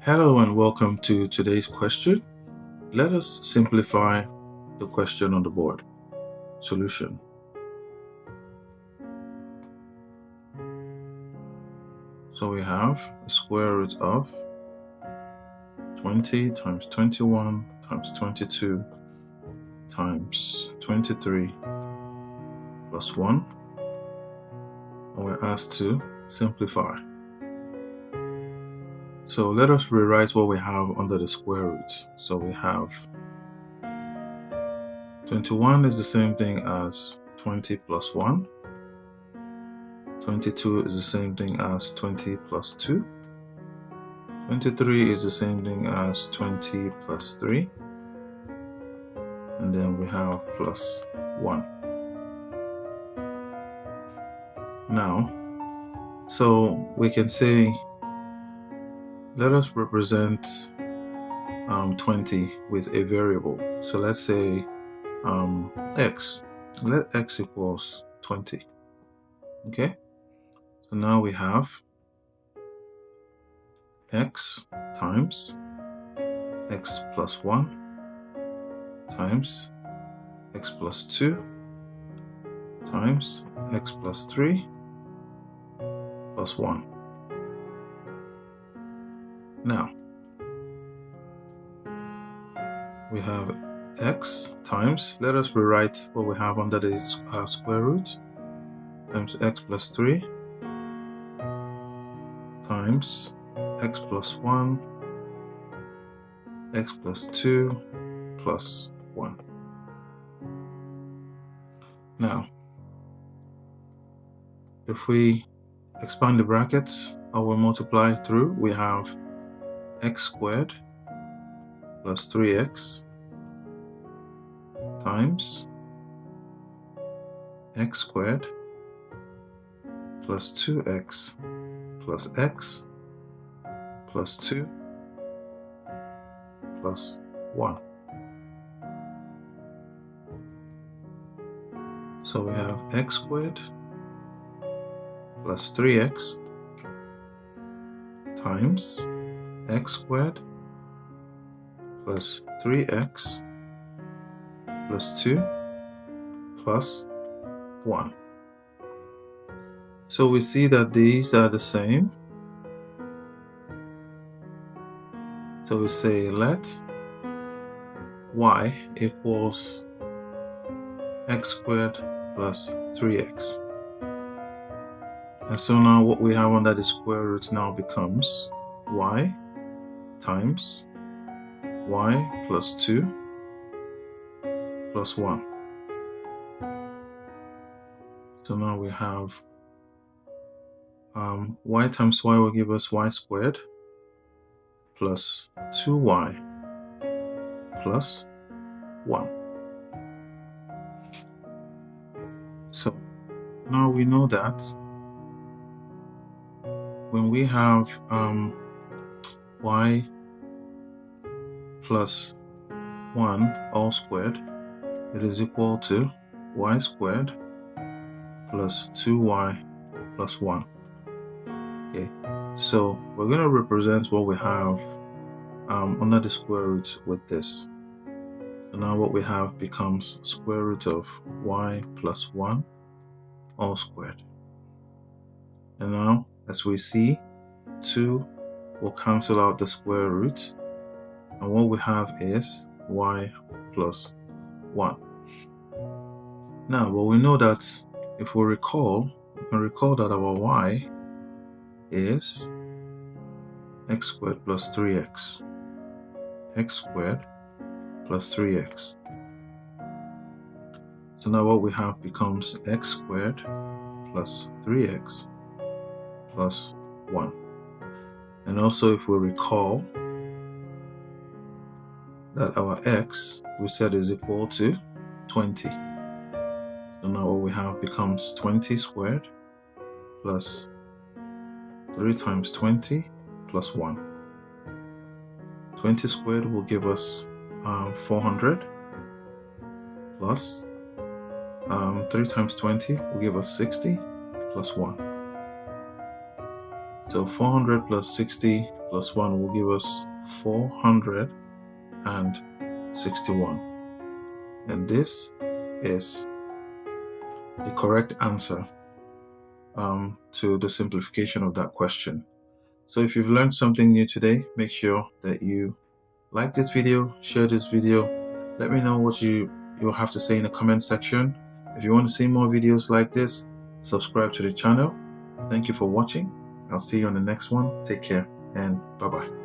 Hello and welcome to today's question. Let us simplify the question on the board. Solution. So we have the square root of 20 times 21 times 22 times 23 plus 1. And we're asked to simplify. So let us rewrite what we have under the square root. So we have 21 is the same thing as 20 plus 1. 22 is the same thing as 20 plus 2. 23 is the same thing as 20 plus 3. And then we have plus 1. Now, so we can say, let us represent 20 with a variable. So let's say x. Let x equals 20. Okay? So now we have x times x plus 1 times x plus 2 times x plus 3 plus 1. Now, we have x times, let us rewrite what we have under the square root, times x plus 3 times x plus 1, x plus 2 plus 1. Now, if we expand the brackets or we multiply through, we have x squared plus 3x times x squared plus 2x plus x plus 2 plus 1. So we have x squared plus 3x times x squared plus 3x plus 2 plus 1. So we see that these are the same. So we say let y equals x squared plus 3x. And so now what we have under the square root now becomes y times y plus 2 plus 1. So now we have y times y will give us y squared plus 2y plus 1. So now we know that when we have y plus 1 all squared, it is equal to y squared plus 2y plus 1. Okay, so we're going to represent what we have under the square root with this. So now what we have becomes square root of y plus 1 all squared. And now, as we see, 2 will cancel out the square root. And what we have is y plus 1. Now, but we know that if we can recall that our y is x squared plus 3x. X squared plus 3x. So now what we have becomes x squared plus 3x plus 1. And also if we recall that our x we said is equal to 20. So now what we have becomes 20 squared plus 3 times 20 plus 1. 20 squared will give us 400 plus 3 times 20 will give us 60 plus 1. So 400 plus 60 plus 1 will give us 461. And this is the correct answer to the simplification of that question. So if you've learned something new today, make sure that you like this video, share this video. Let me know what you'll have to say in the comment section. If you want to see more videos like this, subscribe to the channel. Thank you for watching. I'll see you on the next one. Take care and bye-bye.